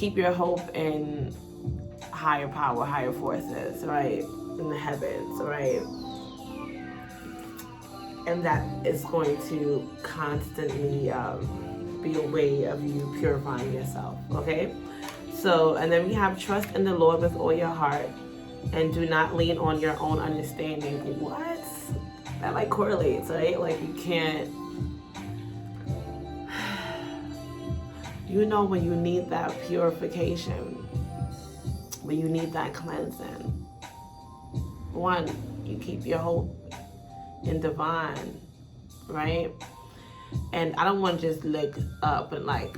keep your hope in higher power, higher forces, right? In the heavens, right? And that is going to constantly be a way of you purifying yourself, okay? So, and then we have trust in the Lord with all your heart and do not lean on your own understanding. What? That like correlates, right? Like you can't, you know, when you need that purification, when you need that cleansing, one, you keep your hope in divine, right? And I don't want to just look up and like,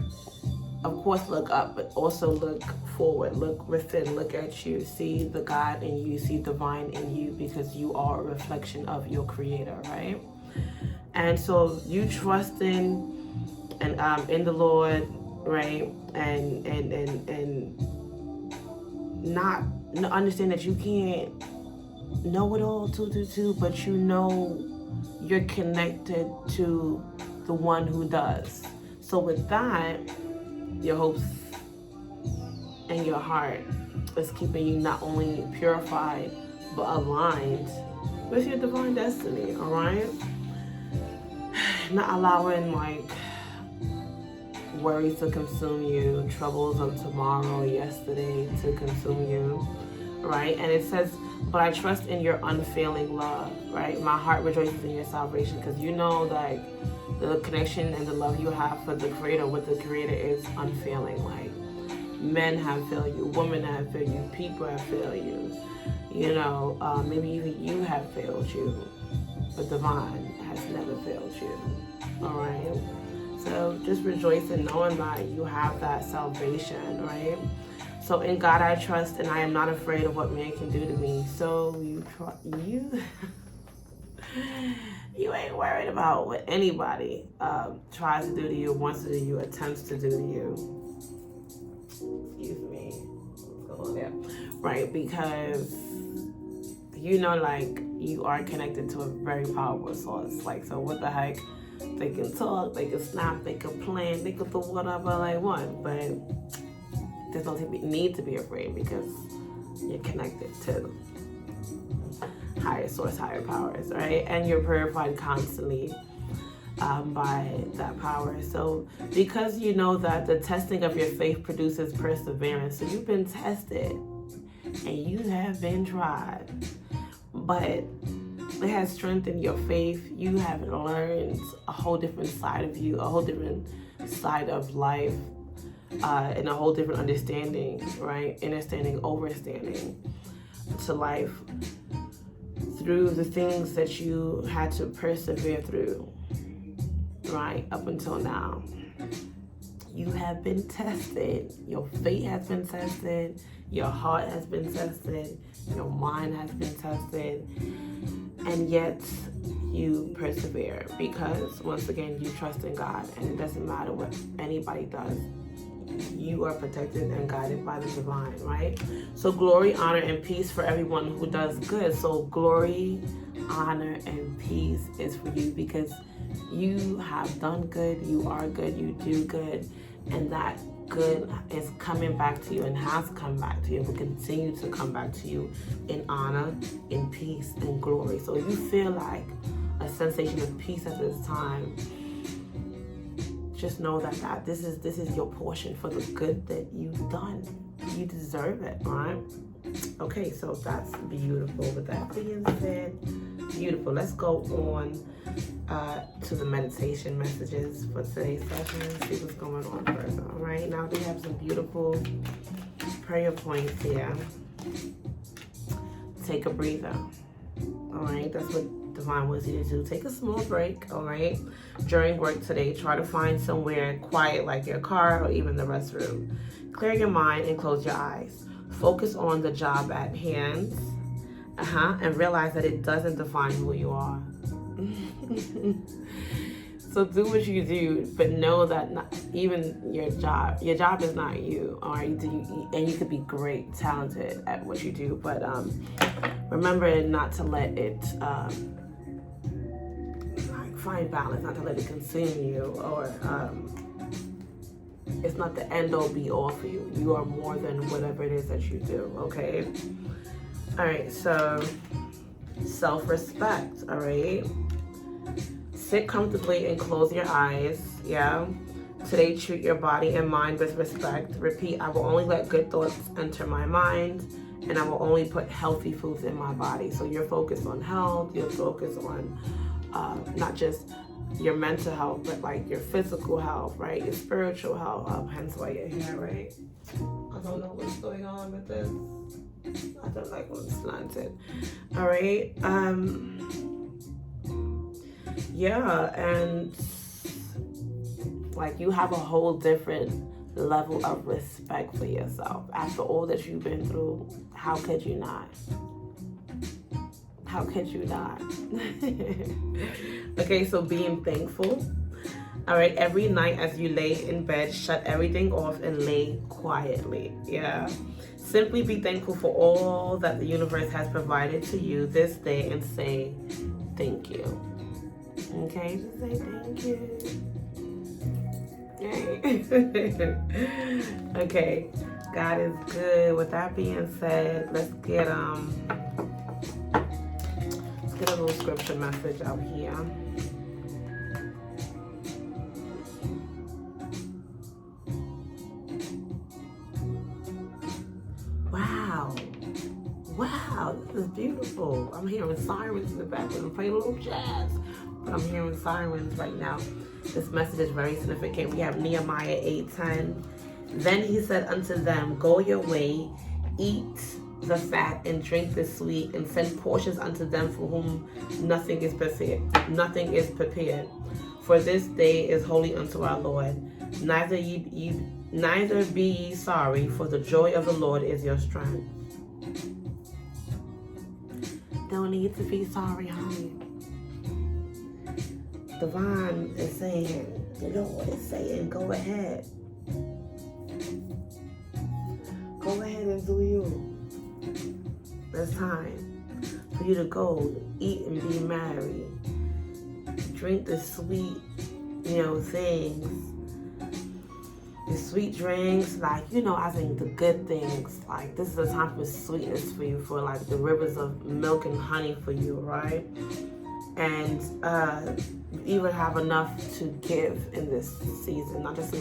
of course look up, but also look forward, look within, look at you, see the God in you, see divine in you, because you are a reflection of your creator, right? And so you trusting and in the Lord, right? And not understand that you can't know it all too, but you know you're connected to the one who does. So with that, your hopes and your heart is keeping you not only purified but aligned with your divine destiny, all right? Not allowing like worries to consume you, troubles of tomorrow, yesterday to consume you, right? And it says, but I trust in your unfailing love, right? My heart rejoices in your salvation, because you know like the connection and the love you have for the creator, with the creator, is unfailing. Like men have failed you, women have failed you, people have failed you, you know, maybe even you have failed you, but divine has never failed you, all right? So just rejoice in knowing that you have that salvation, right? So in God I trust, and I am not afraid of what man can do to me. So you ain't worried about what anybody tries to do to you, wants to do to you, attempts to do to you. Excuse me. What's going on there? Right, because you know, like, you are connected to a very powerful source. Like, so what the heck? They can talk, they can snap, they can plan, they can do whatever they want, but there's no need to be afraid, because you're connected to higher source, higher powers, right? And you're purified constantly by that power. So because you know that the testing of your faith produces perseverance, so you've been tested and you have been tried, but it has strengthened your faith. You have learned a whole different side of you, a whole different side of life, and a whole different understanding, right? Understanding, overstanding to life through the things that you had to persevere through, right? Up until now. You have been tested. Your faith has been tested. Your heart has been tested. Your mind has been tested. And yet you persevere, because once again, you trust in God, and it doesn't matter what anybody does. You are protected and guided by the divine, right? So glory, honor, and peace for everyone who does good. So glory, honor, and peace is for you, because you have done good, you are good, you do good, and that good is coming back to you, and has come back to you, and will continue to come back to you in honor, in peace, and glory. So if you feel like a sensation of peace at this time, just know that this is your portion for the good that you've done. You deserve it, right? Okay, so that's beautiful. With that being said, beautiful. Let's go on to the meditation messages for today's session. See what's going on first. All right, now we have some beautiful prayer points here. Take a breather. All right, that's what Divine wants you to do. Take a small break, all right? During work today, try to find somewhere quiet, like your car or even the restroom. Clear your mind and close your eyes. Focus on the job at hand, and realize that it doesn't define who you are. So do what you do, but know that not even your job is not you, all right? And you could be great, talented at what you do, but remember not to let it find balance, not to let it consume you, or It's not the end all be all for you. You are more than whatever it is that you do, okay? All right, so self-respect, all right? Sit comfortably and close your eyes, yeah? Today, treat your body and mind with respect. Repeat, I will only let good thoughts enter my mind, and I will only put healthy foods in my body. So you're focused on health, you're focused on not just your mental health, but like your physical health, right? Your spiritual health, hence why you're here, right? I don't know what's going on with this. I don't like when it's slanted. All right. Yeah, and like you have a whole different level of respect for yourself. After all that you've been through, how could you not? How could you not? Okay, so being thankful. All right, every night as you lay in bed, shut everything off and lay quietly. Yeah. Simply be thankful for all that the universe has provided to you this day and say thank you. Okay, just say thank you. Okay. Okay, God is good. With that being said, let's get a little scripture message out here. Wow, this is beautiful. I'm hearing sirens in the background. I'm playing a little jazz, but I'm hearing sirens right now. This message is very significant. We have Nehemiah 8:10. Then he said unto them, go your way, eat the fat and drink the sweet, and send portions unto them for whom nothing is prepared. Nothing is prepared. For this day is holy unto our Lord. Neither be ye sorry, for the joy of the Lord is your strength. Don't need to be sorry, honey. Divine is saying, the Lord is saying, go ahead. Go ahead and do you. It's time for you to go eat and be merry. Drink the sweet, things. The sweet drinks, like, I think the good things, like this is a time for sweetness for you, for like the rivers of milk and honey for you, right? And you even have enough to give in this season, not just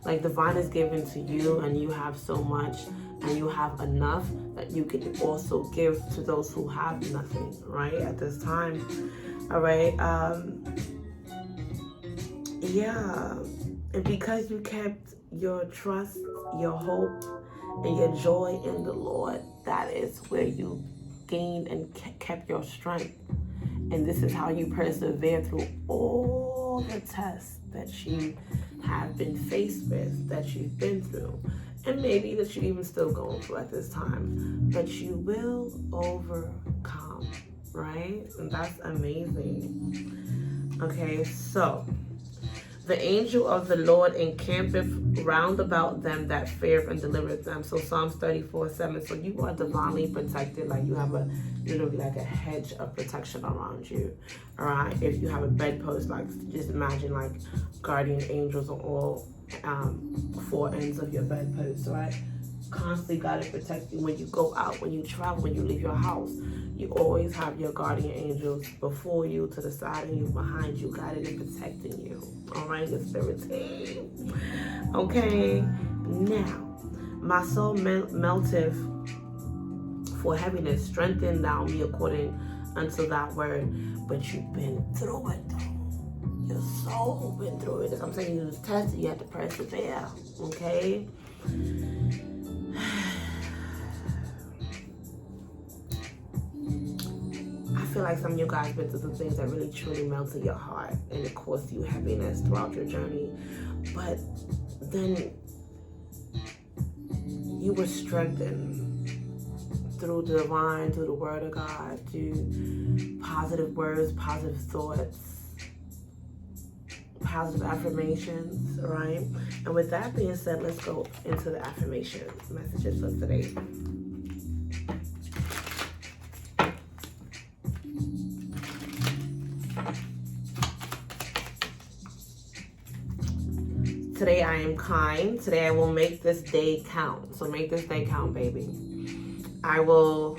like divine is given to you, and you have so much, and you have enough that you can also give to those who have nothing, right? At this time, all right. Yeah, and because you kept your trust, your hope, and your joy in the Lord, that is where you gained and kept your strength. And this is how you persevere through all the tests that you have been faced with, that you've been through, and maybe that you're even still going through at this time. But you will overcome, right? And that's amazing. Okay, so the angel of the Lord encampeth round about them that fear and delivereth them. So Psalms 34:7. So you are divinely protected, like you have literally like a hedge of protection around you. All right. If you have a bedpost, like just imagine like guardian angels on all four ends of your bedpost, right? Constantly got to protect you when you go out, when you travel, when you leave your house. You always have your guardian angels before you, to the side of you, behind you, guiding and protecting you. All right, the spirit team. Okay, now my soul melteth for heaviness. Strengthen thou me according unto thy word. But you've been through it, though. Your soul been through it. As I'm saying, you was tested. You had to persevere. Okay. I feel like some of you guys been through some things that really truly melted your heart, and it caused you heaviness throughout your journey. But then you were strengthened through the divine, through the word of God, through positive words, positive thoughts, positive affirmations, right? And with that being said, let's go into the affirmation messages for today. Today I am kind. Today I will make this day count. So make this day count, baby. I will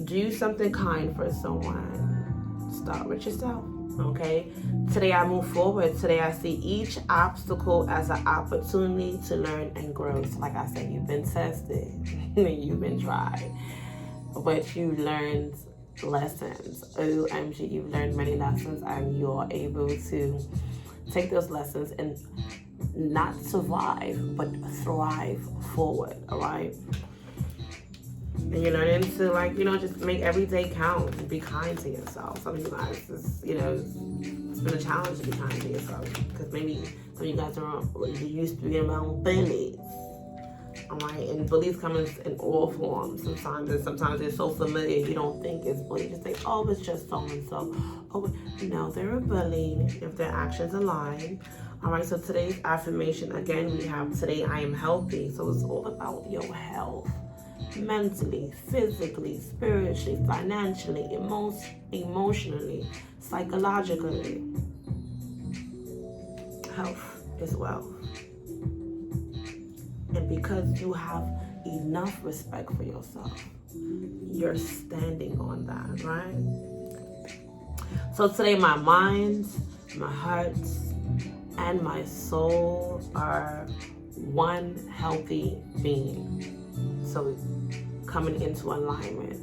do something kind for someone. Start with yourself, okay? Today I move forward. Today I see each obstacle as an opportunity to learn and grow. So like I said, you've been tested. You've been tried. But you learned lessons. OMG, you've learned many lessons, and you're able to take those lessons and not survive, but thrive forward, all right? And you're learning to, like, just make every day count and be kind to yourself. Some of you guys, it's been a challenge to be kind to yourself, because maybe some of you guys are used to being around bullies. All right, and bullies come in all forms. Sometimes they're so familiar you don't think it's bully. You just think, oh, it's just so and so. Oh, no, they're a bully if their actions align. All right, so today's affirmation, again, we have today I am healthy. So it's all about your health, mentally, physically, spiritually, financially, emotionally, psychologically. Health is wealth. And because you have enough respect for yourself, you're standing on that, right? So today my mind, my heart, and my soul are one healthy being. So coming into alignment,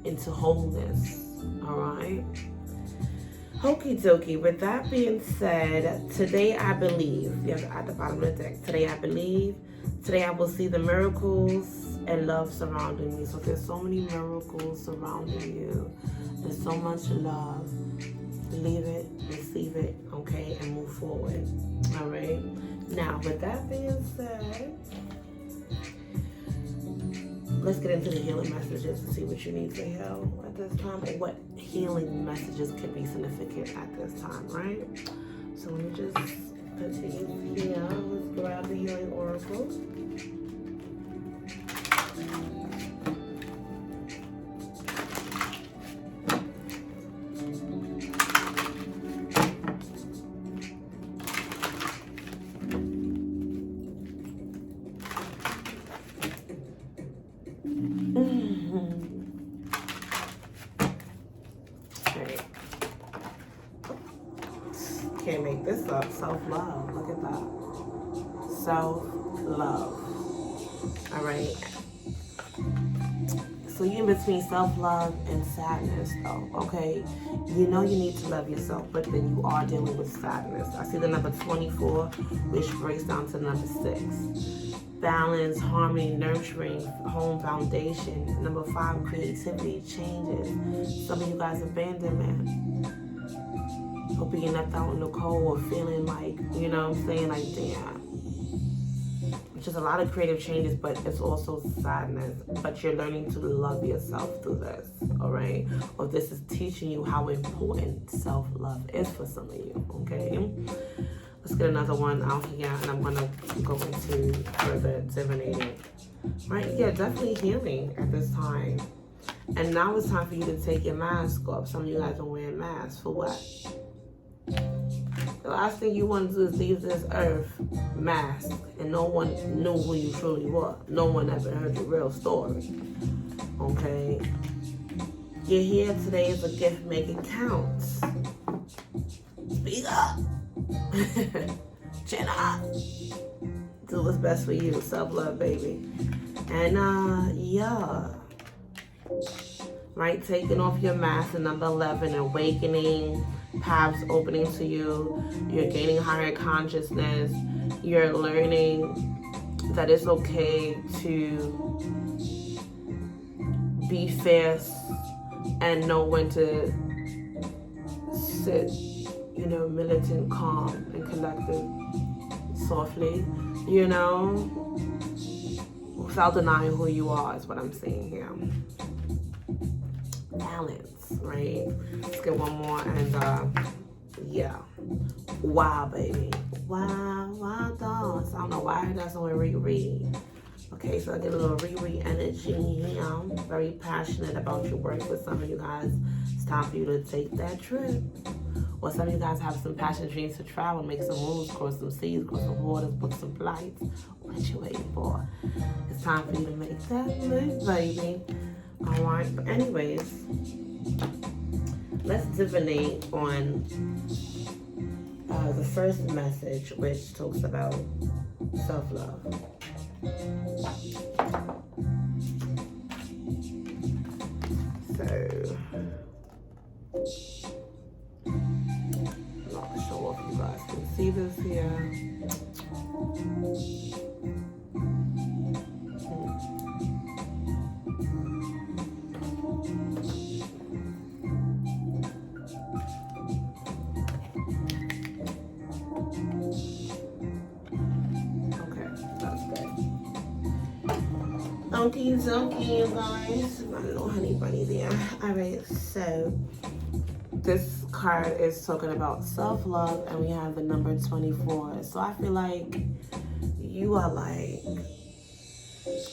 into wholeness, all right? Okie dokie. With that being said, today I believe, at the bottom of the deck, today I believe, today I will see the miracles and love surrounding me. So there's so many miracles surrounding you. There's so much love. Believe it, receive it, okay, and move forward. All right. Now, with that being said, let's get into the healing messages to see what you need to heal at this time, and what healing messages can be significant at this time, right? So let me just put these here. Let's grab the healing oracle. Can't make this up. Self-love. Look at that. Self-love. All right. So you're in between self-love and sadness, though, okay? You know you need to love yourself, but then you are dealing with sadness. I see the number 24, which breaks down to the number 6. Balance, harmony, nurturing, home foundation. Number 5, creativity, changes. Some of you guys abandonment. Or being left out in the cold, or feeling like, like, damn. Just a lot of creative changes, but it's also sadness. But you're learning to love yourself through this, all right? Or this is teaching you how important self-love is for some of you, okay? Let's get another one out here, and I'm gonna go into further divinating. Right? Yeah, definitely healing at this time. And now it's time for you to take your mask off. Some of you guys are wearing masks. For what? The last thing you want to do is leave this earth masked, and no one knew who you truly were. No one ever heard your real story. Okay? You're here today as a gift. Make it count. Speak up. Chin up. Do what's best for you. Self-love, baby. And yeah. Right? Taking off your mask at number 11, awakening, paths opening to you. You're gaining higher consciousness. You're learning that it's okay to be fierce and know when to sit, militant, calm, and collected, softly, without denying who you are is what I'm saying here. Balance, right? Let's get one more, and yeah. Wow, baby. Wow, thoughts. I don't know why that's on reread. Okay, so I get a little reread energy here. I'm very passionate about your work with some of you guys. It's time for you to take that trip. Or some of you guys have some passion dreams to travel, make some moves, cross some seas, cross some waters, book some flights. What you waiting for? It's time for you to make that move, baby. All right. But anyways, let's divinate on the first message, which talks about self-love. So, I'm not sure if you guys can see this here. Donkey, you guys. My little honey bunny there. Alright, so this card is talking about self-love, and we have the number 24. So I feel like you are like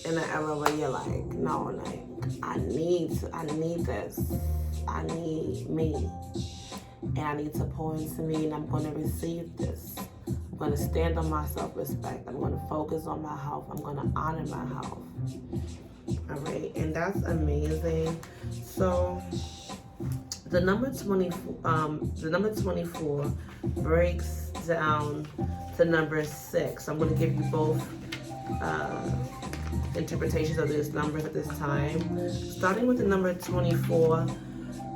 in an era where you're like, no, like I need this. I need me. And I need to pour into me, and I'm going to receive this. I'm going to stand on my self-respect. I'm going to focus on my health. I'm going to honor my health. All right, and that's amazing. So the number 24 breaks down to number 6. I'm going to give you both interpretations of these numbers at this time. Starting with the number 24,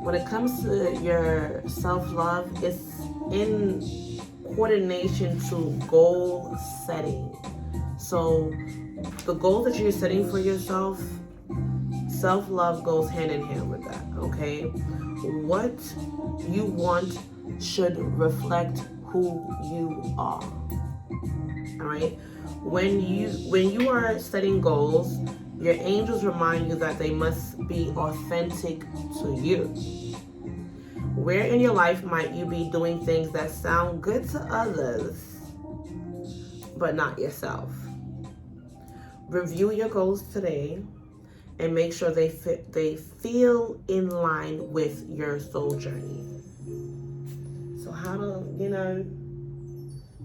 when it comes to your self-love, it's in coordination to goal setting. So the goals that you're setting for yourself, self-love goes hand in hand with that, okay? What you want should reflect who you are, all right? When you are setting goals, your angels remind you that they must be authentic to you. Where in your life might you be doing things that sound good to others, but not yourself? Review your goals today and make sure they feel in line with your soul journey. So how to,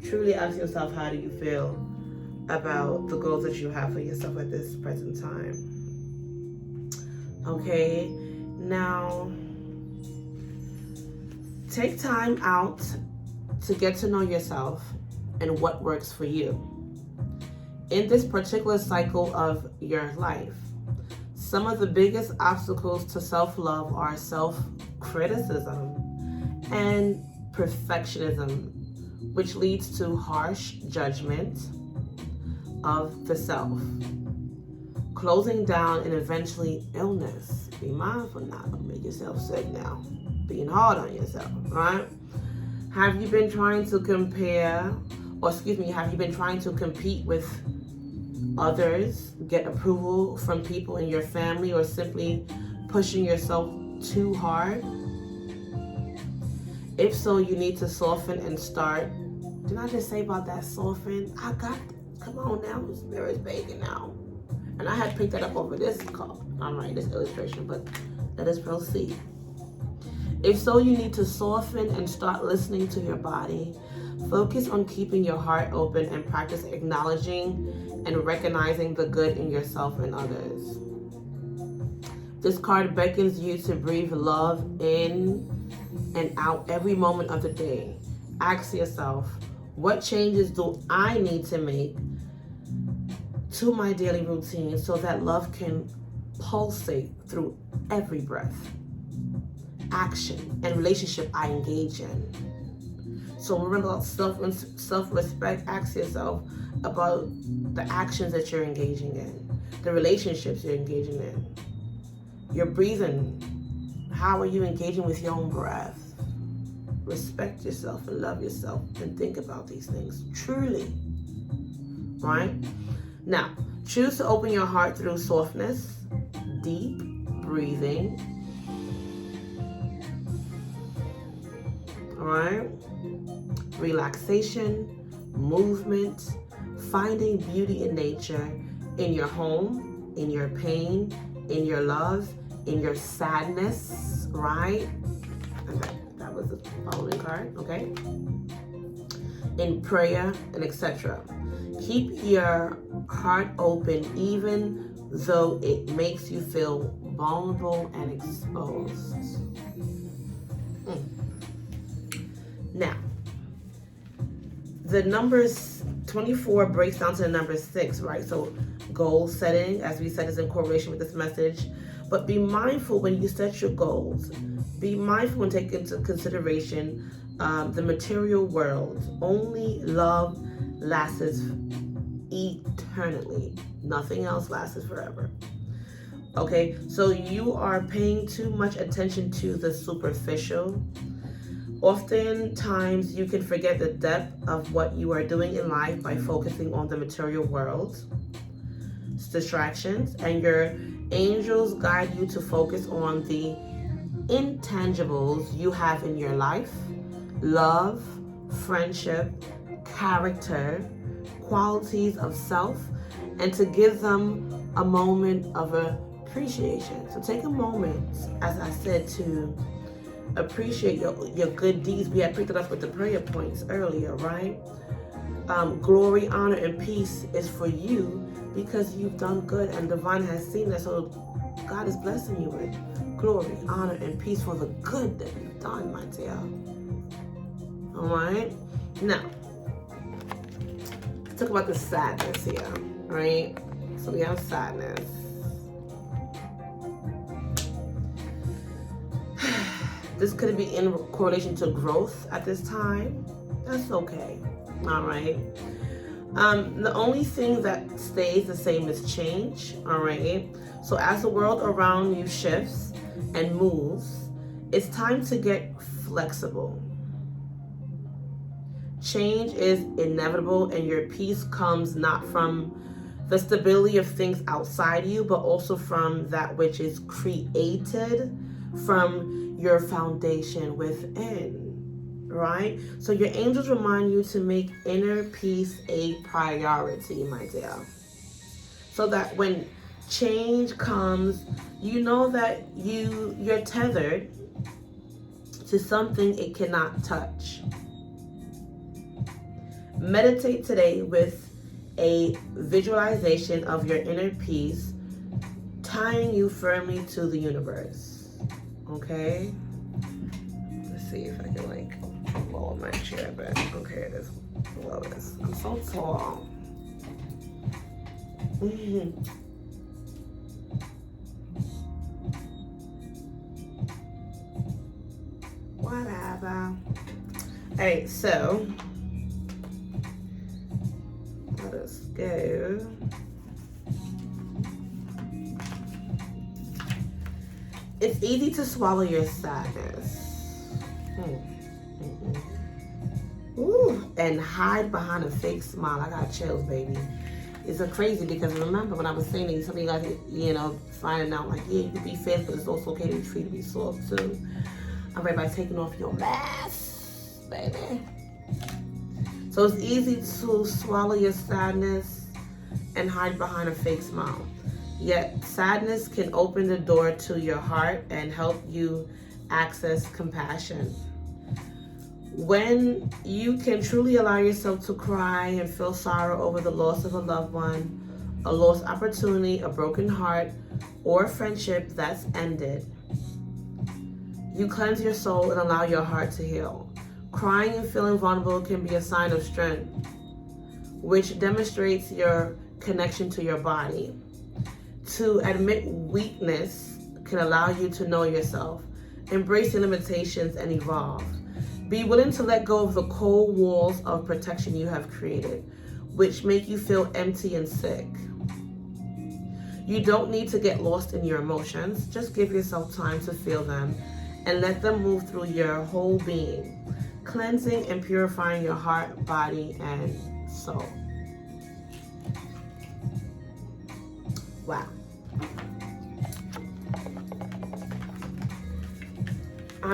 truly ask yourself, how do you feel about the goals that you have for yourself at this present time? Okay, now take time out to get to know yourself and what works for you. In this particular cycle of your life, some of the biggest obstacles to self-love are self-criticism and perfectionism, which leads to harsh judgment of the self, closing down, and eventually illness. Be mindful not to make yourself sick now. Being hard on yourself, right? Have you been trying to have you been trying to compete with others, get approval from people in your family, or simply pushing yourself too hard? If so, you need to soften and start. Did I just say about that soften? I got it. Come on now, the spirit's baking now. And I had picked that up over this card. All right, this illustration, but let us proceed. If so, you need to soften and start listening to your body. Focus on keeping your heart open and practice acknowledging and recognizing the good in yourself and others. This card beckons you to breathe love in and out every moment of the day. Ask yourself, what changes do I need to make to my daily routine so that love can pulsate through every breath, action, and relationship I engage in? So remember about self-respect. Ask yourself about the actions that you're engaging in, the relationships you're engaging in. Your breathing. How are you engaging with your own breath? Respect yourself and love yourself and think about these things truly, right? Now, choose to open your heart through softness, deep breathing, all right? Relaxation, movement, finding beauty in nature, in your home, in your pain, in your love, in your sadness, right? Okay, that That was the following card, okay? In prayer and etc. Keep your heart open even though it makes you feel vulnerable and exposed. Now, the numbers 24 breaks down to the number 6, right? So goal setting, as we said, is in correlation with this message. But be mindful when you set your goals. Be mindful when taking into consideration the material world. Only love lasts eternally. Nothing else lasts forever. Okay, so you are paying too much attention to the superficial. Oftentimes, you can forget the depth of what you are doing in life by focusing on the material world, distractions, and your angels guide you to focus on the intangibles you have in your life: love, friendship, character, qualities of self, and to give them a moment of appreciation. So take a moment, as I said, to appreciate your good deeds. We had picked it up with the prayer points earlier, right? Glory, honor, and peace is for you because you've done good and divine has seen that. So God is blessing you with glory, honor, and peace for the good that you've done, my dear. All right? Now, let's talk about the sadness here, right? So we have sadness. This could be in correlation to growth at this time. That's okay. All right. The only thing that stays the same is change. All right. So as the world around you shifts and moves, it's time to get flexible. Change is inevitable, and your peace comes not from the stability of things outside you, but also from that which is created from your foundation within, right? So your angels remind you to make inner peace a priority, my dear. So that when change comes, you know that you're tethered to something it cannot touch. Meditate today with a visualization of your inner peace, tying you firmly to the universe. Okay, let's see if I can lower my chair a bit. Okay, it is lowest. I'm so tall. Whatever. Alright, so let us go. It's easy to swallow your sadness. Ooh, and hide behind a fake smile. I got chills, baby. It's so crazy because remember when I was saying that some of you guys, finding out like, yeah, you can be fake, but it's also okay to be free to be soft too. All right, by taking off your mask, baby. So it's easy to swallow your sadness and hide behind a fake smile. Yet sadness can open the door to your heart and help you access compassion. When you can truly allow yourself to cry and feel sorrow over the loss of a loved one, a lost opportunity, a broken heart, or a friendship that's ended, you cleanse your soul and allow your heart to heal. Crying and feeling vulnerable can be a sign of strength, which demonstrates your connection to your body. To admit weakness can allow you to know yourself, embrace your limitations, and evolve. Be willing to let go of the cold walls of protection you have created, which make you feel empty and sick. You don't need to get lost in your emotions. Just give yourself time to feel them and let them move through your whole being, cleansing and purifying your heart, body, and soul. Wow.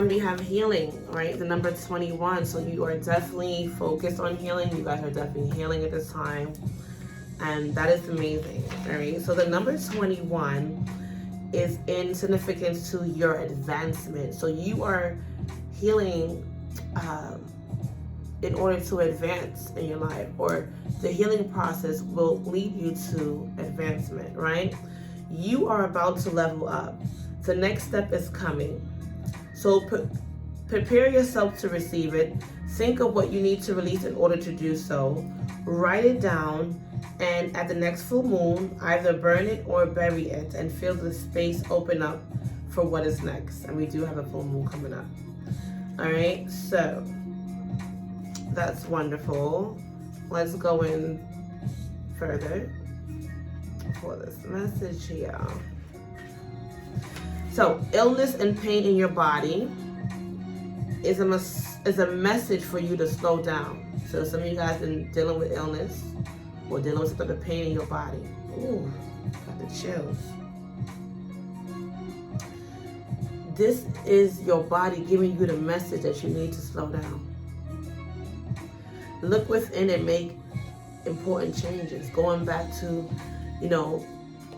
We have healing, right? The number 21. So you are definitely focused on healing. You guys are definitely healing at this time. And that is amazing, all right? So the number 21 is in significance to your advancement. So you are healing in order to advance in your life, or the healing process will lead you to advancement, right? You are about to level up. The next step is coming. So prepare yourself to receive it. Think of what you need to release in order to do so. Write it down, and at the next full moon, either burn it or bury it and feel the space open up for what is next. And we do have a full moon coming up. All right, so that's wonderful. Let's go in further for this message here. So, illness and pain in your body is a message for you to slow down. So some of you guys been dealing with illness or dealing with some type of pain in your body. Ooh, got the chills. This is your body giving you the message that you need to slow down. Look within and make important changes. Going back to,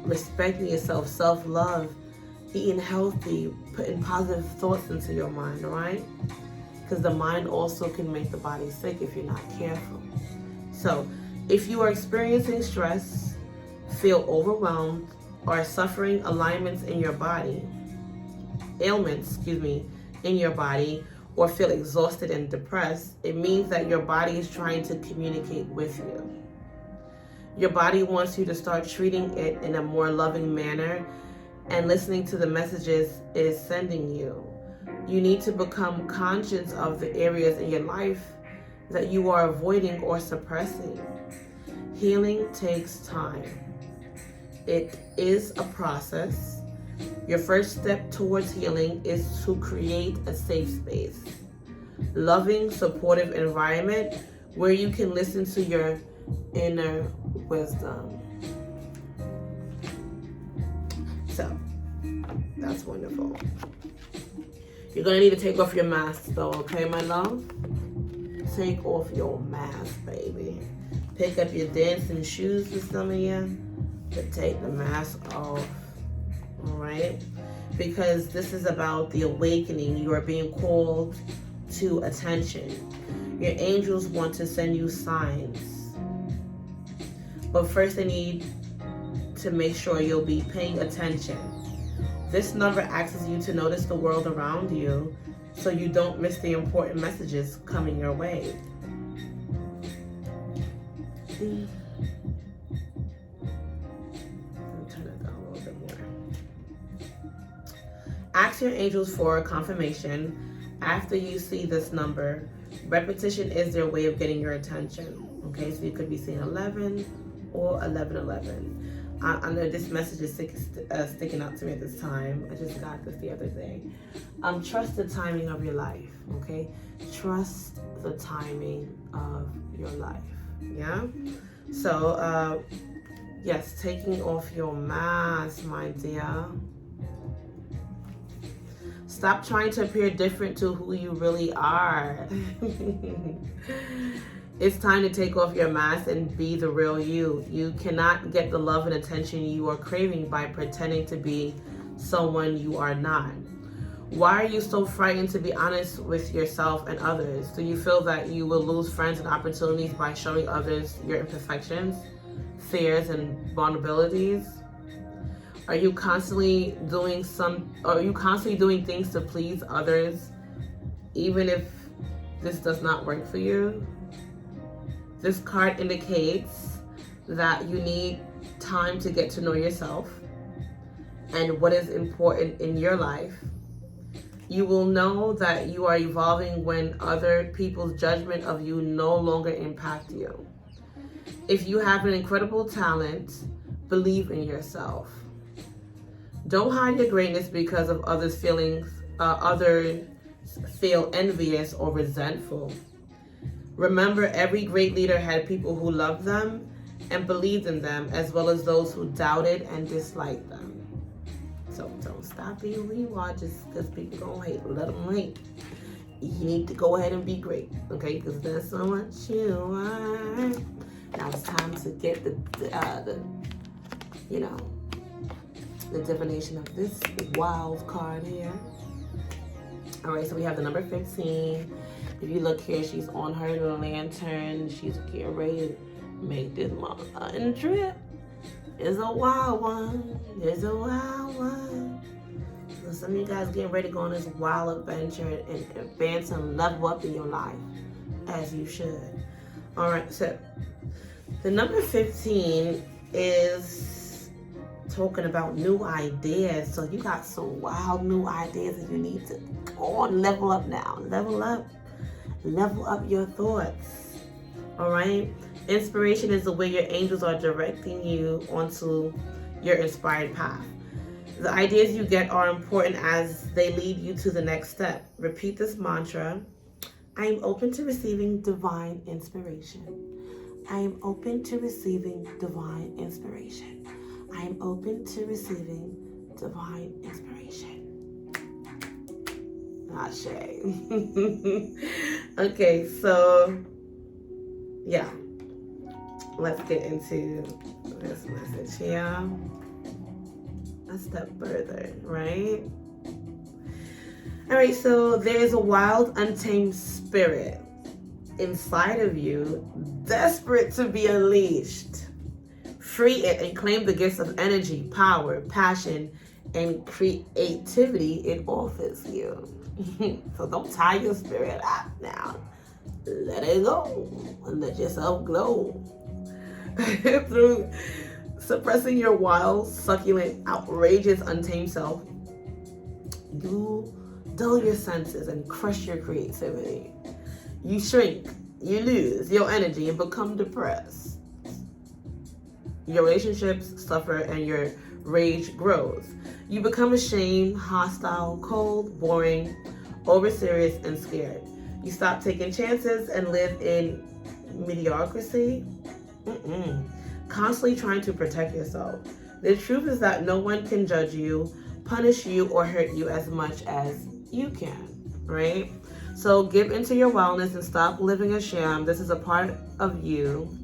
respecting yourself, self-love, eating healthy, putting positive thoughts into your mind, right? Because the mind also can make the body sick if you're not careful. So if you are experiencing stress, feel overwhelmed, or suffering ailments in your body, in your body, or feel exhausted and depressed, it means that your body is trying to communicate with you. Your body wants you to start treating it in a more loving manner and listening to the messages it is sending you. You need to become conscious of the areas in your life that you are avoiding or suppressing. Healing takes time. It is a process. Your first step towards healing is to create a safe space, loving, supportive environment where you can listen to your inner wisdom. So, that's wonderful. You're going to need to take off your mask though, okay, my love? Take off your mask, baby. Pick up your dancing shoes for some of you, but take the mask off, all right? Because this is about the awakening. You are being called to attention. Your angels want to send you signs. But first they need to make sure you'll be paying attention. This number asks you to notice the world around you so you don't miss the important messages coming your way. Turn it down a little bit more. Ask your angels for a confirmation after you see this number. Repetition is their way of getting your attention. Okay, so you could be seeing 11 or 1111. I know this message is sticking out to me at this time. I just got this the other day. Trust the timing of your life, okay? Trust the timing of your life, yeah? So, yes, taking off your mask, my dear. Stop trying to appear different to who you really are. It's time to take off your mask and be the real you. You cannot get the love and attention you are craving by pretending to be someone you are not. Why are you so frightened to be honest with yourself and others? Do you feel that you will lose friends and opportunities by showing others your imperfections, fears, and vulnerabilities? Are you constantly doing things to please others, even if this does not work for you? This card indicates that you need time to get to know yourself and what is important in your life. You will know that you are evolving when other people's judgment of you no longer impact you. If you have an incredible talent, believe in yourself. Don't hide your greatness because of others' feelings. Others feel envious or resentful. Remember, every great leader had people who loved them and believed in them, as well as those who doubted and disliked them. So don't stop being who you are just because people gonna hate. Let them hate. You need to go ahead and be great, okay? Because that's so much you are. Now it's time to get the divination of this wild card here. All right, so we have the number 15. If you look here, she's on her lantern. She's getting ready to make this motherfucking trip. It's a wild one. It's a wild one. So some of you guys getting ready to go on this wild adventure and advance and level up in your life, as you should. All right, so the number 15 is talking about new ideas. So you got some wild new ideas and you need to go on, level up now. Level up your thoughts. All right. Inspiration is the way your angels are directing you onto your inspired path. The ideas you get are important as they lead you to the next step. Repeat this mantra. I am open to receiving divine inspiration. I am open to receiving divine inspiration. I am open to receiving divine inspiration. Ashe. Okay, so yeah. Let's get into this message here. A step further, right? All right, so there's a wild, untamed spirit inside of you, desperate to be unleashed. Free it and claim the gifts of energy, power, passion, and creativity it offers you. So don't tie your spirit up now. Let it go and let yourself glow. Through suppressing your wild, succulent, outrageous, untamed self, you dull your senses and crush your creativity. You shrink, you lose your energy and become depressed. Your relationships suffer and your rage grows. You become ashamed, hostile, cold, boring, over-serious, and scared. You stop taking chances and live in mediocrity. Constantly trying to protect yourself. The truth is that no one can judge you, punish you, or hurt you as much as you can, right? So give into your wellness and stop living a sham. This is a part of you.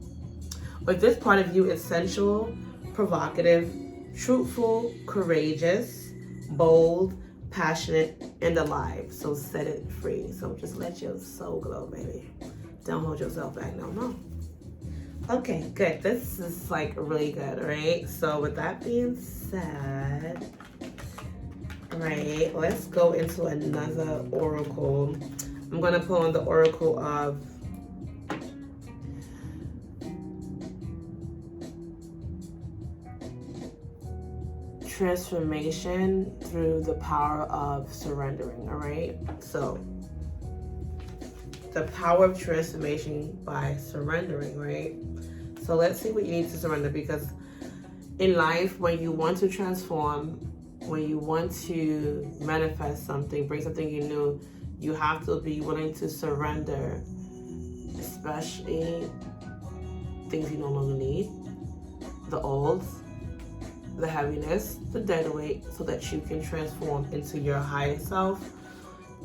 But this part of you is sensual, provocative, truthful, courageous, bold, passionate, and alive. So set it free. So just let your soul glow, baby. Don't hold yourself back no more. Okay, good. This is like really good, right? So with that being said, right, let's go into another oracle. I'm going to pull on the oracle of transformation through the power of surrendering, all right? So the power of transformation by surrendering, right? So let's see what you need to surrender, because in life, when you want to transform, when you want to manifest something, bring something new, you have to be willing to surrender, especially things you no longer need, the old, the heaviness, the dead weight, so that you can transform into your higher self,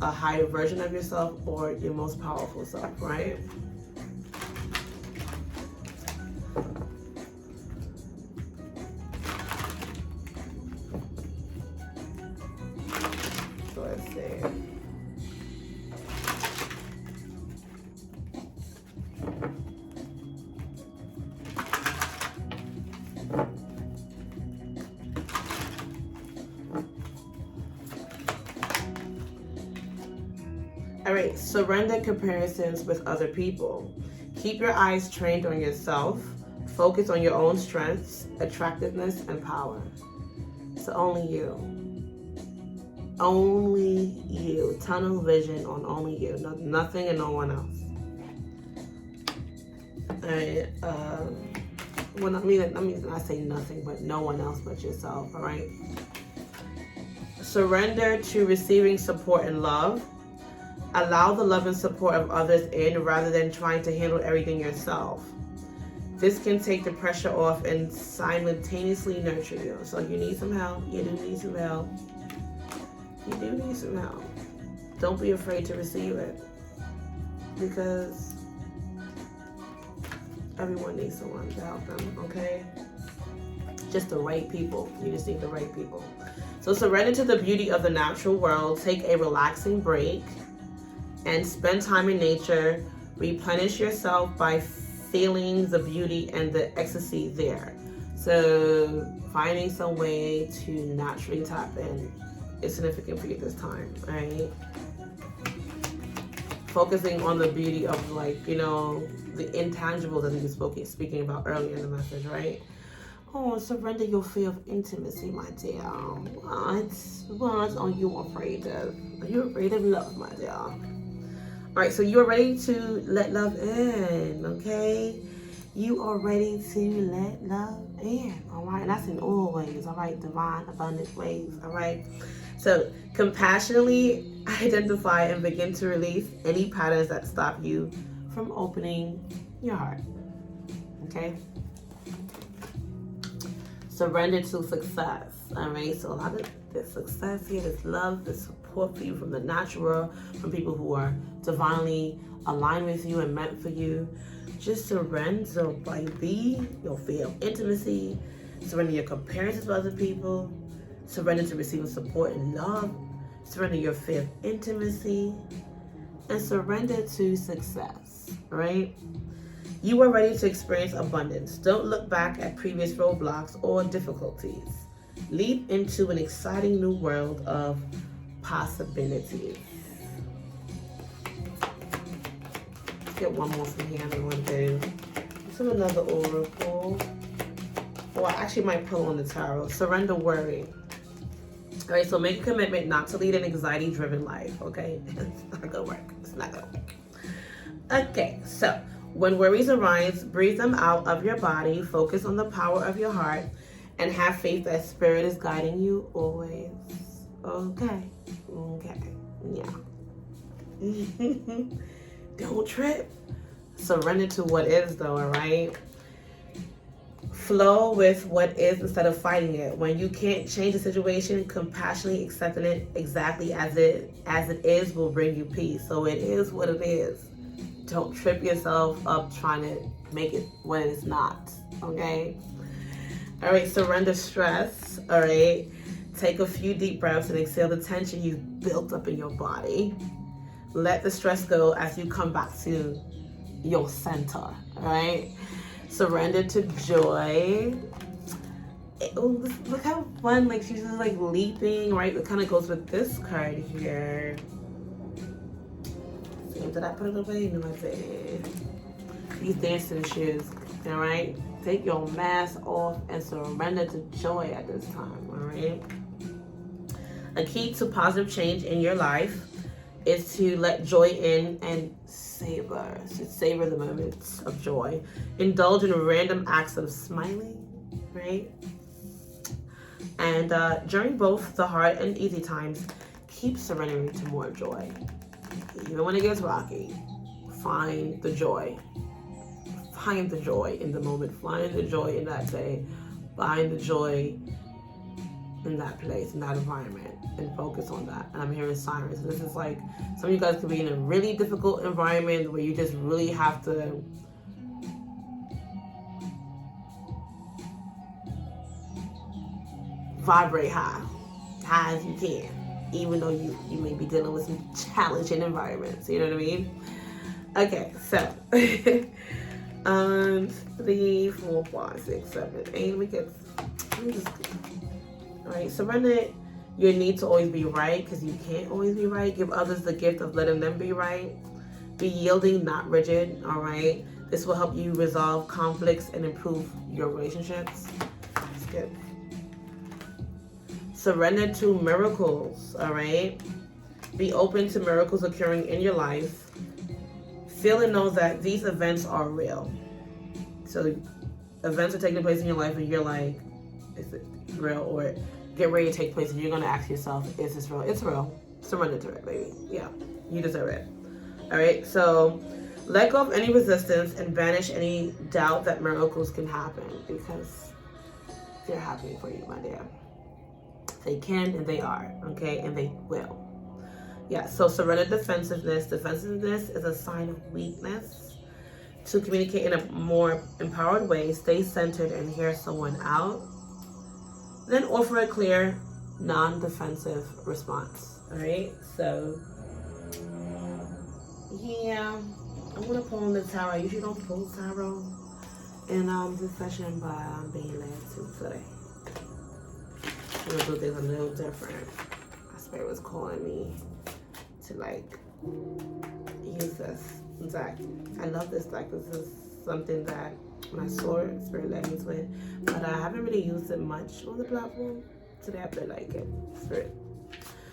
a higher version of yourself, or your most powerful self, right? So let's see. All right, surrender comparisons with other people. Keep your eyes trained on yourself. Focus on your own strengths, attractiveness, and power. So only you. Only you. Tunnel vision on only you. Nothing and no one else. All right. Well, I mean, I say nothing, but no one else but yourself. All right. Surrender to receiving support and love. Allow the love and support of others in rather than trying to handle everything yourself. This can take the pressure off and simultaneously nurture you. So you need some help. You do need some help. You do need some help. Don't be afraid to receive it, because everyone needs someone to help them, okay? Just the right people. You just need the right people. So surrender to the beauty of the natural world. Take a relaxing break and spend time in nature. Replenish yourself by feeling the beauty and the ecstasy there. So finding some way to naturally tap in is significant for you this time, right? Focusing on the beauty of, like, you know, the intangibles that he was speaking about earlier in the message, right? Oh, surrender your fear of intimacy, my dear. What are you afraid of? Are you afraid of love, my dear? All right, so you are ready to let love in, okay? You are ready to let love in, all right? And that's in all ways, all right? Divine, abundant ways, all right? So compassionately identify and begin to release any patterns that stop you from opening your heart, okay? Surrender to success, all right? So a lot of this success here, this love, this support for you from the natural world, from people who are divinely aligned with you and meant for you. Just surrender, baby, your fear of intimacy. Surrender your comparisons with other people. Surrender to receiving support and love. Surrender your fear of intimacy. And surrender to success, right? You are ready to experience abundance. Don't look back at previous roadblocks or difficulties. Leap into an exciting new world of possibilities. Let's get one more from here. I'm going to do another oracle. Or I actually might pull on the tarot. Surrender worry. All right, so make a commitment not to lead an anxiety-driven life, okay? It's not gonna work. It's not gonna work. Okay, so when worries arise, breathe them out of your body, focus on the power of your heart, and have faith that Spirit is guiding you always. Okay, yeah. Don't trip. Surrender to what is, though, all right? Flow with what is instead of fighting it. When you can't change the situation, compassionately accepting it exactly as it is will bring you peace. So it is what it is. Don't trip yourself up trying to make it what it's not, okay? All right, surrender stress, all right? Take a few deep breaths and exhale the tension you've built up in your body. Let the stress go as you come back to your center, all right? Surrender to joy. Look how fun, like she's just like leaping, right? It kind of goes with this card here. Did I put it away? No, I didn't. These dancing shoes, all right? Take your mask off and surrender to joy at this time, all right? A key to positive change in your life is to let joy in and savor. So savor the moments of joy. Indulge in random acts of smiling, right? And during both the hard and easy times, keep surrendering to more joy. Even when it gets rocky, find the joy. Find the joy in the moment. Find the joy in that day. Find the joy in that place, in that environment, and focus on that. And I'm hearing sirens. This is like, some of you guys could be in a really difficult environment where you just really have to vibrate high as you can, even though you may be dealing with some challenging environments, you know what I mean? Okay, so 3, 4, 5, 6, 7, 8. All right, surrender your need to always be right, because you can't always be right. Give others the gift of letting them be right. Be yielding, not rigid, all right? This will help you resolve conflicts and improve your relationships. That's good. Surrender to miracles, all right? Be open to miracles occurring in your life. Feel and know that these events are real. So events are taking place in your life and you're like, is it real? Or get ready to take place and you're going to ask yourself, is this real? It's real. Surrender to it, baby. Yeah, you deserve it. All right, so let go of any resistance and banish any doubt that miracles can happen, because they're happening for you, my dear. They can and they are, okay? And they will. Yeah, so surrender defensiveness. Defensiveness is a sign of weakness. To communicate in a more empowered way, stay centered and hear someone out. Then offer a clear non-defensive response. All right, so yeah, I'm gonna pull in the tarot. I usually don't pull tarot in this session, but I'm being led to today. I'm gonna do things a little different. My spirit was calling me to like use this deck. I love this deck. This is something that when I saw it, spirit led me to it, but I haven't really used it much on the platform. Today I feel like it.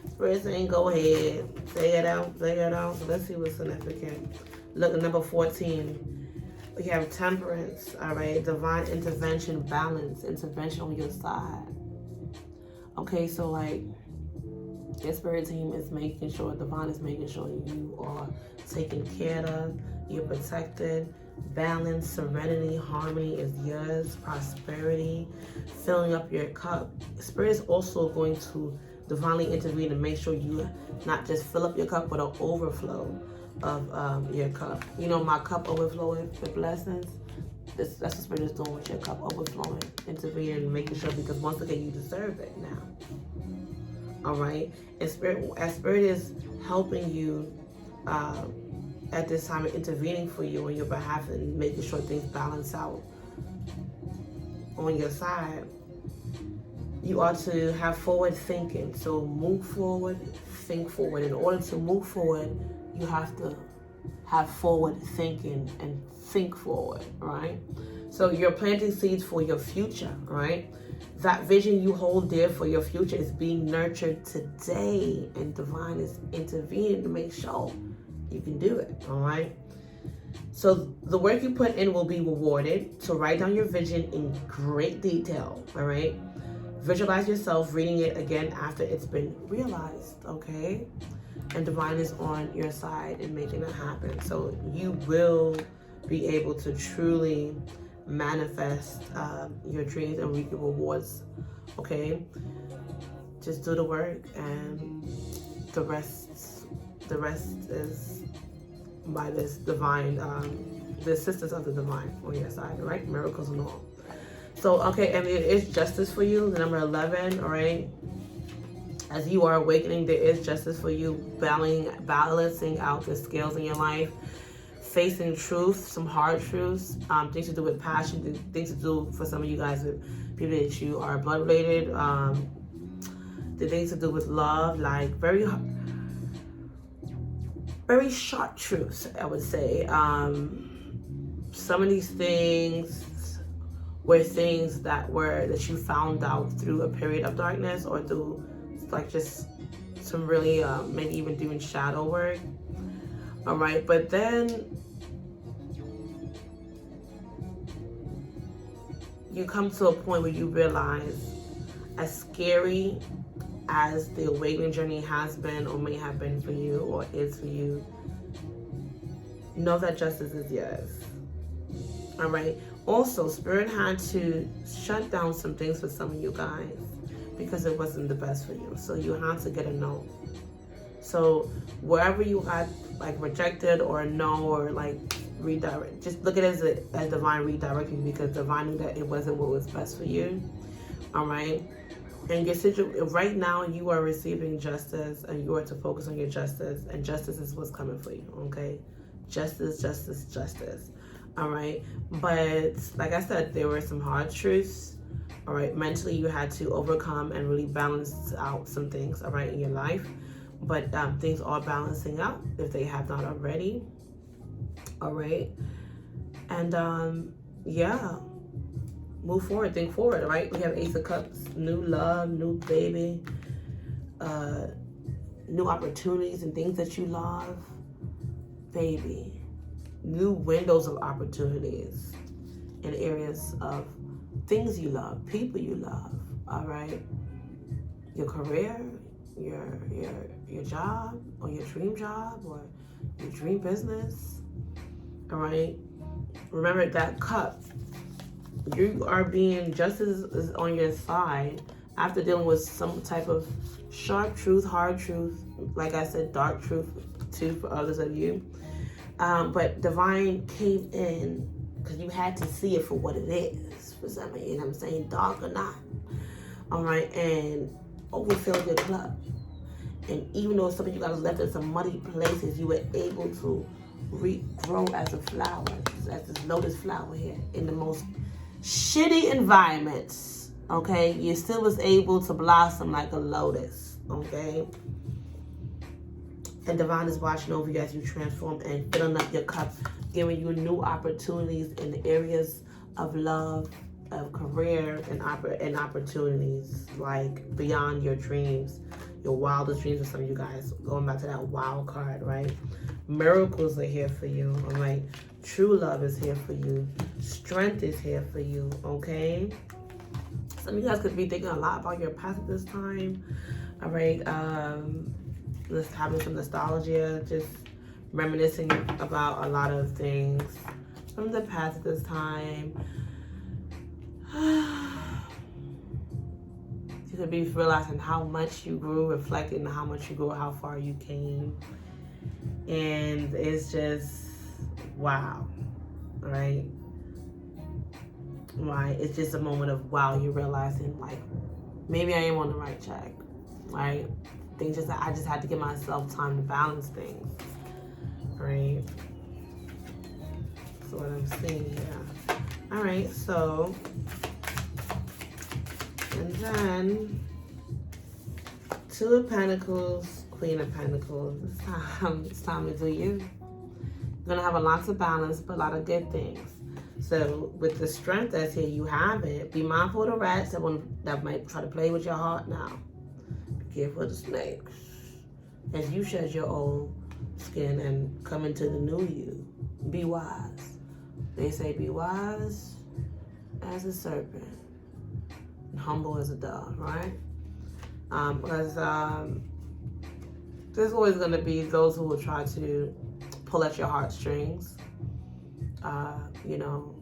Spirit saying go ahead, say it out. So let's see what's significant. Look at number 14. We have temperance, all right? Divine intervention, balance, intervention on your side. Okay, so like your spirit team is making sure, divine is making sure you are taken care of, you're protected, balance, serenity, harmony is yours, prosperity, filling up your cup. Spirit is also going to divinely intervene and make sure you not just fill up your cup, but an overflow of your cup. You know, my cup overflowing with blessings. That's what Spirit is doing with your cup overflowing, intervening, and making sure, because once again, you deserve it now. All right, and Spirit is helping you at this time, intervening for you on your behalf and making sure things balance out on your side. You are to have forward thinking. So move forward, think forward. In order to move forward, you have to have forward thinking and think forward, right? So you're planting seeds for your future, right? That vision you hold dear for your future is being nurtured today, and divine is intervening to make sure you can do it, all right? So the work you put in will be rewarded. So write down your vision in great detail, all right? Visualize yourself reading it again after it's been realized, okay? And divine is on your side and making it happen. So you will be able to truly manifest your dreams and reap your rewards, okay? Just do the work, and the rest is by this divine, the assistance of the divine on your side, right? Miracles and all. So, okay, and it is justice for you, the number 11, all right? As you are awakening, there is justice for you, balancing out the scales in your life, facing truth, some hard truths, things to do with passion, things to do for some of you guys with people that you are blood related, the things to do with love, like very sharp truths, I would say. Some of these things were things that you found out through a period of darkness, or through like just some really maybe even doing shadow work. All right, but then you come to a point where you realize, as scary as the awakening journey has been or may have been for you or is for you, know that justice is yours. All right. Also, Spirit had to shut down some things for some of you guys because it wasn't the best for you. So you had to get a no. So wherever you got like rejected or no, or like redirect, just look at it as divine redirecting, because divine knew that it wasn't what was best for you. All right. And your situation right now, you are receiving justice, and you are to focus on your justice, and justice is what's coming for you. Okay. Justice, justice, justice. All right. But like I said, there were some hard truths. All right. Mentally, you had to overcome and really balance out some things, all right, in your life. But things are balancing out if they have not already. All right. And yeah, move forward, think forward. All right. We have Ace of Cups, new love, new baby, new opportunities and things that you love, baby. New windows of opportunities in areas of things you love, people you love. All right. Your career, your job, or your dream job, or your dream business. All right. Remember that cup. You are being, justice is on your side after dealing with some type of sharp truth, hard truth, like I said, dark truth too for others of you. But divine came in because you had to see it for what it is. For some of you, you know what I'm saying, dark or not. All right. And overfilled your cup. And even though some of you guys left in some muddy places, you were able to regrow as a flower, as this lotus flower here, in the most shitty environments, okay? You still was able to blossom like a lotus, okay? And Divine is watching over you as you transform and filling up your cup, giving you new opportunities in the areas of love, of career, and opportunities, like beyond your dreams, your wildest dreams. For some of you guys, going back to that wild card, right? Miracles are here for you, all right? True love is here for you. Strength is here for you, okay? Some of you guys could be thinking a lot about your past at this time, all right? Just having some nostalgia, just reminiscing about a lot of things from the past at this time. You could be realizing how much you grew, reflecting on how much you grew, how far you came. And it's just, wow, right? Right? It's just a moment of, wow, you're realizing, like, maybe I am on the right track, right? I just had to give myself time to balance things, right? That's what I'm seeing, yeah. All right, so, and then Two of Pentacles, Queen of Pentacles. It's time to do you. You're gonna have a lot of balance, but a lot of good things. So with the strength that's here, you have it. Be mindful of the rats that might try to play with your heart now. Be careful of the snakes. As you shed your old skin and come into the new you, be wise. They say be wise as a serpent and humble as a dove, right? Because there's always going to be those who will try to pull at your heartstrings, you know,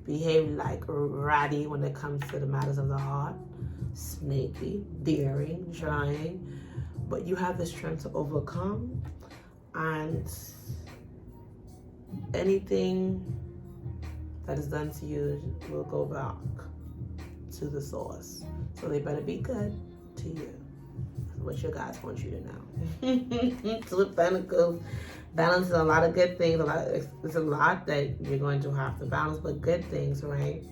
behave like ratty when it comes to the matters of the heart, snaky, daring, trying, but you have the strength to overcome, and anything that is done to you will go back to the source. So they better be good to you. That's what your guys want you to know. Two of Pentacles balances a lot of good things. It's a lot that you're going to have to balance, but good things, right?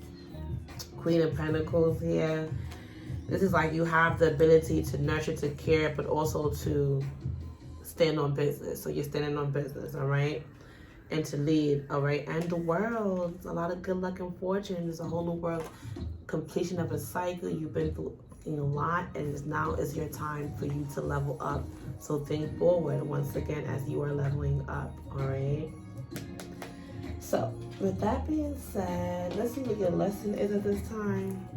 Queen of Pentacles here. This is like you have the ability to nurture, to care, but also to stand on business. So you're standing on business, all right? And to lead, all right? And the world, a lot of good luck and fortune. There's a whole new world, completion of a cycle. You've been through a lot, and now is your time for you to level up. So think forward once again as you are leveling up, all right? So with that being said, let's see what your lesson is at this time.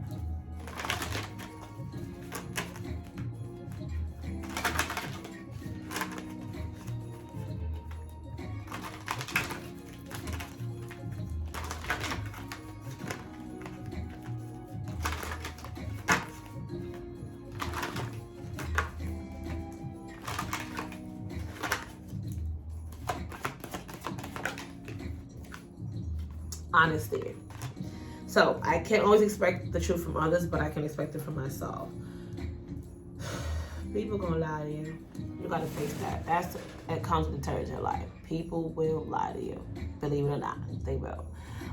Honesty. So I can't always expect the truth from others, but I can expect it from myself. People gonna lie to you. You gotta face that. That comes with the territory of life. People will lie to you. Believe it or not, they will.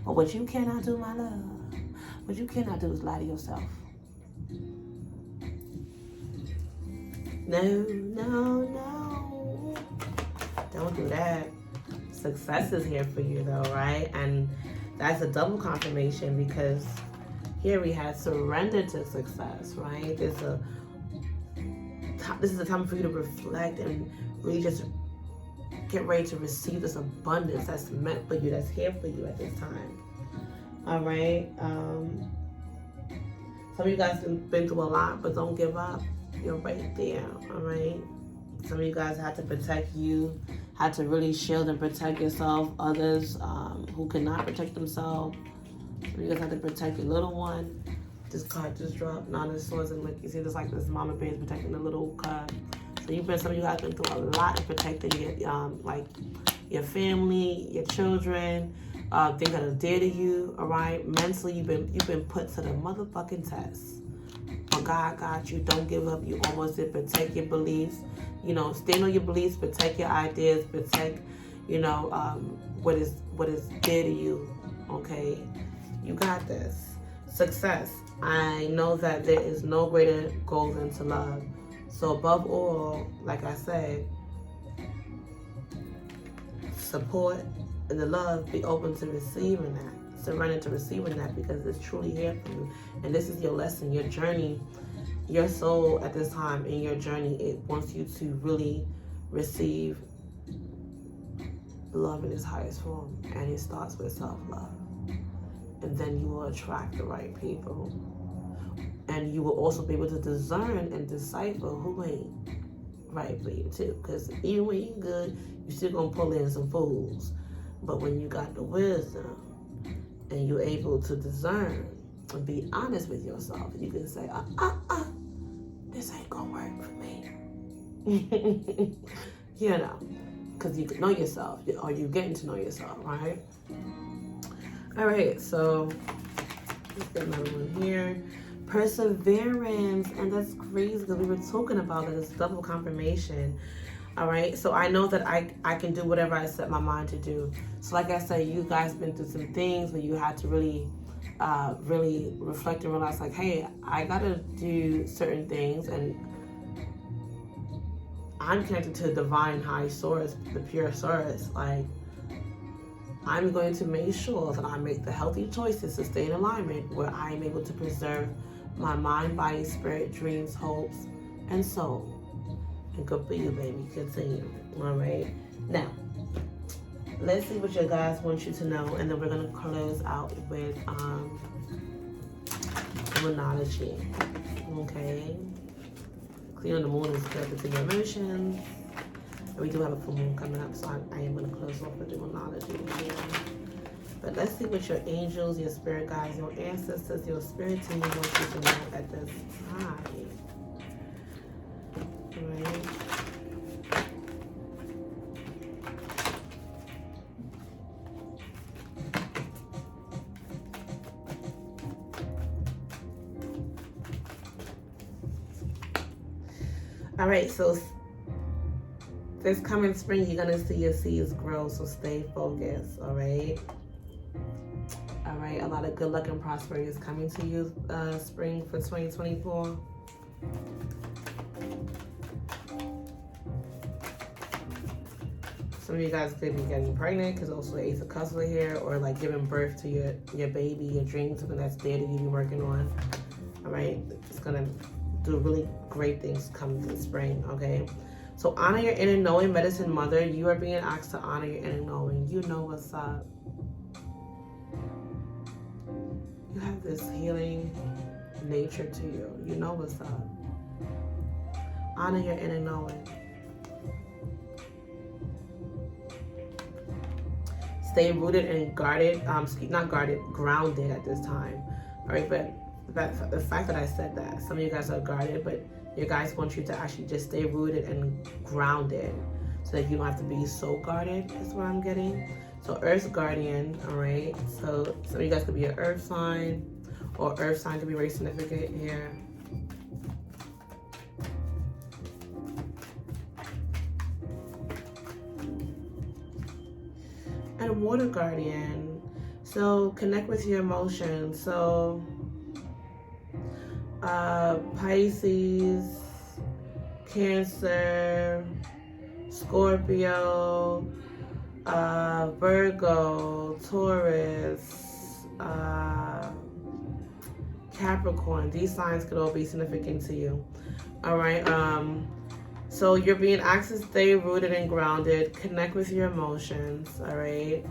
But what you cannot do, my love, what you cannot do is lie to yourself. No, no, no. Don't do that. Success is here for you though, right? And that's a double confirmation, because here we have surrender to success, right? This is a time for you to reflect and really just get ready to receive this abundance that's meant for you, that's here for you at this time. All right. Some of you guys have been through a lot, but don't give up. You're right there. All right. Some of you guys had to protect you, had to really shield and protect yourself. Others who could not protect themselves. Some of you guys had to protect your little one. This card just dropped. Nine of Swords, and look, you see this, like this mama bear is protecting the little cub. So some of you guys been through a lot in protecting your like your family, your children, things that are dear to you. All right, mentally you've been put to the motherfucking test. Or God got you. Don't give up. You almost did. Protect your beliefs. You know, stand on your beliefs. Protect your ideas. Protect, you know, what is dear to you. Okay, you got this. Success. I know that there is no greater goal than to love. So above all, like I said, support and the love, be open to receiving that. Surrender to receiving that, because it's truly here for you. And this is your lesson, your journey. Your soul at this time in your journey, it wants you to really receive love in its highest form. And it starts with self-love. And then you will attract the right people. And you will also be able to discern and decipher who ain't right for you too. Because even when you're good, you're still going to pull in some fools. But when you got the wisdom and you're able to discern and be honest with yourself, you can say, this ain't going to work for me. You know, because you can know yourself, or you're getting to know yourself, right? All right, so let's get another one here. Perseverance, and that's crazy because we were talking about that. It's double confirmation. All right, so I know that I can do whatever I set my mind to do. So like I said, you guys been through some things where you had to really reflect and realize, like, hey, I gotta do certain things, and I'm connected to the divine high source, the pure source. Like, I'm going to make sure that I make the healthy choices to stay in alignment, where I am able to preserve my mind, body, spirit, dreams, hopes, and soul. And good for you, baby. Continue. All right. Now, let's see what your guys want you to know, and then we're gonna close out with demonology. Okay. Clear on the moon is connected to your emotions. And we do have a full moon coming up, so I am gonna close off with demonology here. But let's see what your angels, your spirit guides, your ancestors, your spirit team want you to know at this time. Right. All right, so this coming spring, you're gonna see your seeds grow, so stay focused, all right? All right, a lot of good luck and prosperity is coming to you, spring for 2024. Some of you guys could be getting pregnant, because also Ace of Cups right here, or like giving birth to your baby, your dream, something that's there that you're working on. All right, it's gonna do really great things come this spring, okay? So honor your inner knowing, medicine mother. You are being asked to honor your inner knowing. You know what's up. You have this healing nature to you. You know what's up. Honor your inner knowing. Stay rooted and guarded, not guarded, grounded at this time. All right, but the fact that I said that, some of you guys are guarded, but your guys want you to actually just stay rooted and grounded so that you don't have to be so guarded, is what I'm getting. So Earth's guardian, all right? So some of you guys could be an earth sign, or earth sign could be very significant here. And water guardian, so connect with your emotions. So Pisces, Cancer, Scorpio, Virgo, Taurus, Capricorn. These signs could all be significant to you. All right. So you're being asked to stay rooted and grounded. Connect with your emotions. All right.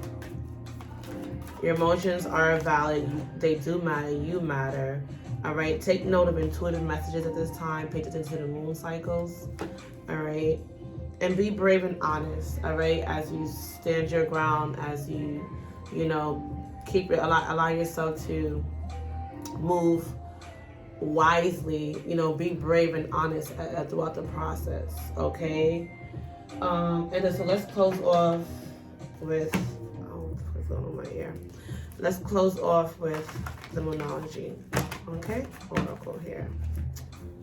Your emotions are valid. They do matter. You matter. All right. Take note of intuitive messages at this time. Pay attention to the moon cycles. All right. And be brave and honest. All right. As you stand your ground, as you keep it, allow yourself to move wisely, be brave and honest throughout the process, okay? And then, so let's close off with, what's going on in my ear? Let's close off with demonology. Okay, oracle here.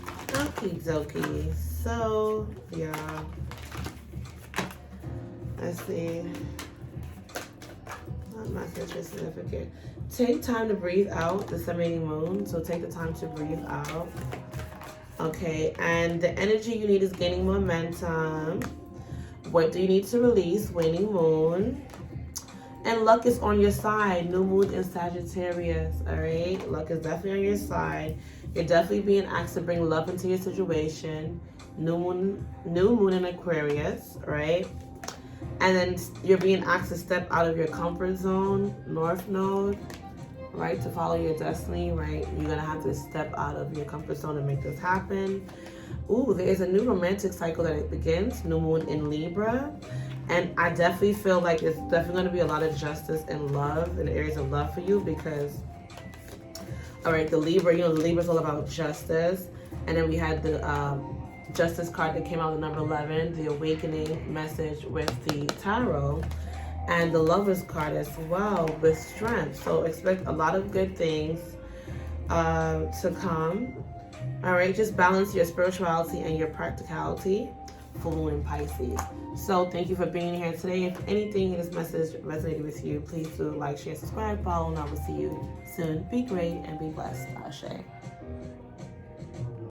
Okie dokie. So, yeah. Let's see. What message is significant? Take time to breathe out, the disseminating moon. So take the time to breathe out. Okay, and the energy you need is gaining momentum. What do you need to release? Waning moon. And luck is on your side. New moon in Sagittarius. All right, luck is definitely on your side. You're definitely being asked to bring love into your situation. New moon in Aquarius, right? And then you're being asked to step out of your comfort zone, North Node, right? To follow your destiny, right? You're going to have to step out of your comfort zone to make this happen. Ooh, there is a new romantic cycle that it begins, new moon in Libra. And I definitely feel like it's definitely going to be a lot of justice and love in areas of love for you because, all right, the Libra, the Libra is all about justice. And then we had the Justice card that came out, the number 11, the awakening message with the tarot, and the Lovers card as well with strength. So expect a lot of good things to come. All right, just balance your spirituality and your practicality. Full moon in Pisces. So thank you for being here today. If anything in this message resonated with you, please do like, share, subscribe, follow, and I will see you soon. Be great and be blessed. Ashe.